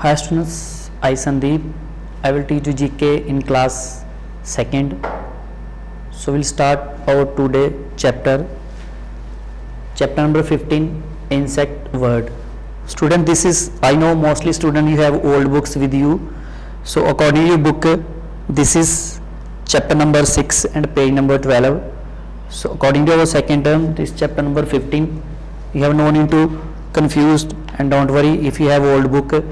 Hi students, I Sandeep. I will teach you GK in class 2nd. So we'll start our today chapter number 15, insect word. Student, this is, I know mostly student you have old books with you. So according to your book, this is chapter number 6 and page number 12. So according to our second term, this chapter number 15. You have no need to confused, and don't worry if you have old book,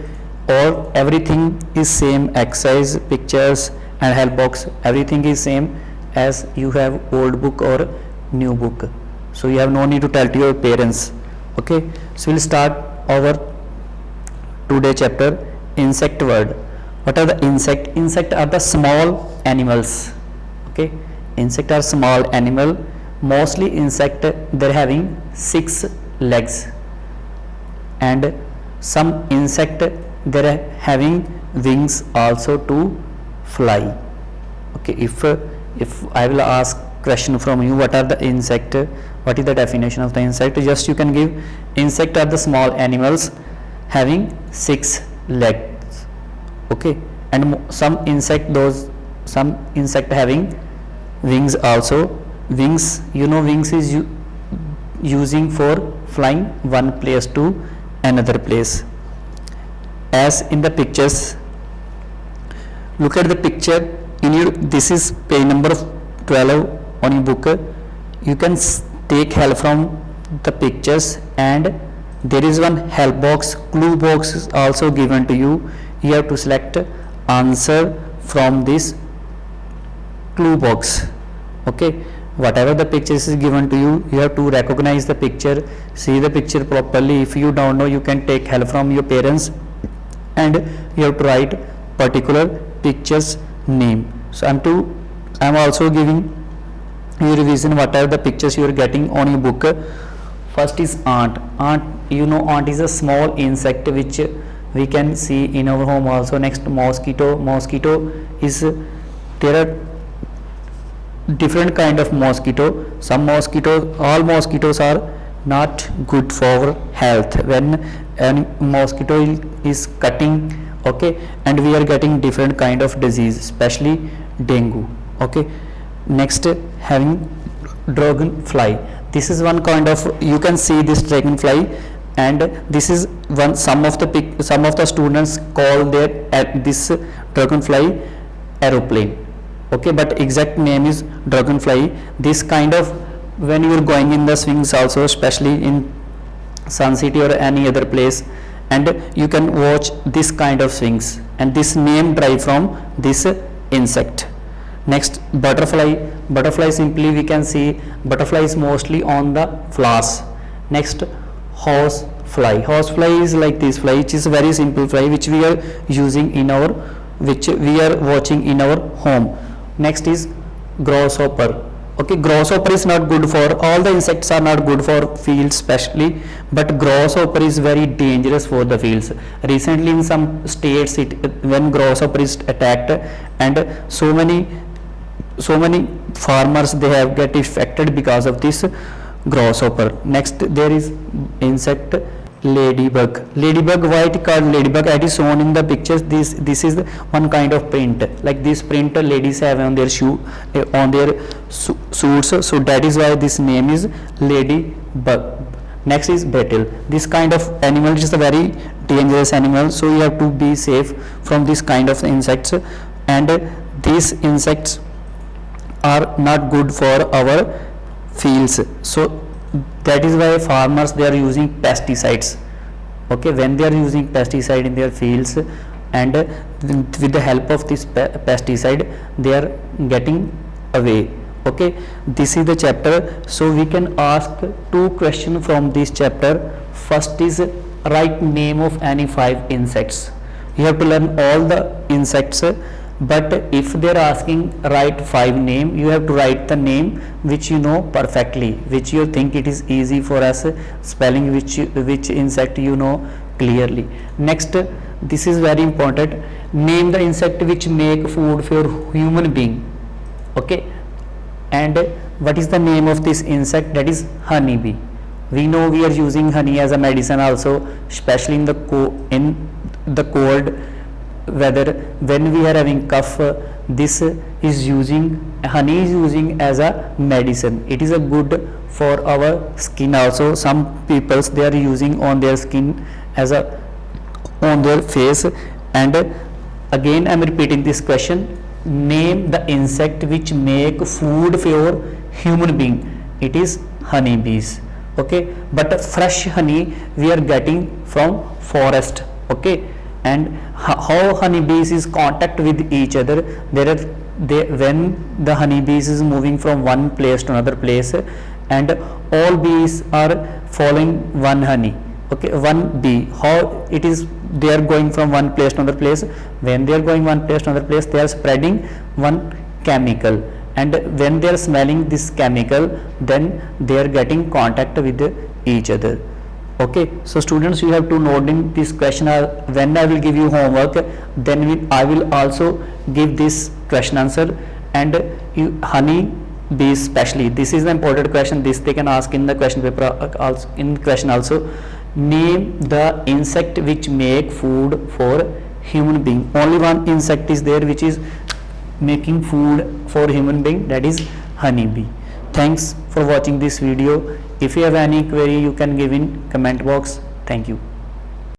or everything is same, exercise, pictures and help box, everything is same as you have old book or new book. So you have no need to tell to your parents. Okay, so we'll start our today chapter, insect word. What are the insect? Insect are the small animals. Okay, insect are small animal. Mostly insect they're having 6 legs, and some insect they're having wings also to fly. Okay, if I will ask question from you, what are the insect, what is the definition of the insect, just you can give insect are the small animals having 6 legs. Okay, and some insect having wings also. Wings, you know, wings is using for flying one place to another place. As in the pictures, look at the picture in your, this is page number 12 on your book. You can take help from the pictures, and there is one help box, clue box is also given to you. You have to select answer from this clue box. Okay, whatever the pictures is given to you, you have to recognize the picture, see the picture properly. If you don't know, you can take help from your parents, and you have to write particular picture's name. So I'm also giving you revision whatever the pictures you are getting on your book. First is ant. Ant, you know, ant is a small insect which we can see in our home also. Next, mosquito. Mosquito is, there are different kind of mosquito. Some mosquitoes, all mosquitoes are not good for health. When a mosquito is cutting, okay, and we are getting different kind of disease, especially dengue. Okay, next, having dragonfly. This is one kind of, you can see this dragonfly, and this is one, some of the students call their this dragonfly aeroplane. Okay, but exact name is dragonfly. This kind of, when you are going in the swings also, especially in Sun City or any other place, and you can watch this kind of swings, and this name derived from this insect. Next, butterfly. Butterfly, simply we can see butterfly is mostly on the flowers. Next, horsefly. Horsefly is like this fly, which is a very simple fly which we are using in our, which we are watching in our home. Next is grasshopper. Okay, grasshopper is not good for, all the insects are not good for fields especially, but grasshopper is very dangerous for the fields. Recently in some states, when grasshopper is attacked, and so many farmers they have get affected because of this grasshopper. Next, there is insect ladybug. Ladybug, why it called ladybug? It is shown in the pictures. This is one kind of print, like this print ladies have on their shoe, on their suits. So that is why this name is ladybug. Next is beetle. This kind of animal is a very dangerous animal, so you have to be safe from this kind of insects, and these insects are not good for our fields. So that is why farmers they are using pesticides. Okay, when they are using pesticide in their fields, and with the help of this pesticide they are getting away. Okay, this is the chapter. So we can ask 2 questions from this chapter. First is, write name of any 5 insects. You have to learn all the insects, but if they are asking write 5 name, you have to write the name which you know perfectly, which you think it is easy for us, spelling which insect you know clearly. Next, this is very important, name the insect which make food for human being. Okay, and what is the name of this insect? That is honeybee. We know we are using honey as a medicine also, especially in the cold weather, when we are having cough, this is using, honey is using as a medicine. It is a good for our skin also. Some peoples they are using on their skin as a on their face. And again I am repeating this question, name the insect which make food for human being. It is honeybees. Okay, but fresh honey we are getting from forest. Okay, and how honeybees is contact with each other, there are when the honeybees is moving from one place to another place, and all bees are following one honey. Okay, one bee, how it is, they are going from one place to another place. When they are going one place to another place, they are spreading one chemical, and when they are smelling this chemical, then they are getting contact with each other. Okay, so students, you have to note in this question. When I will give you homework, then I will also give this question answer. And honey bees especially, this is the important question, this they can ask in the question paper also, in question also. Name the insect which make food for human being. Only one insect is there which is making food for human being, that is honeybee. Thanks for watching this video. If you have any query, you can give in comment box. Thank you.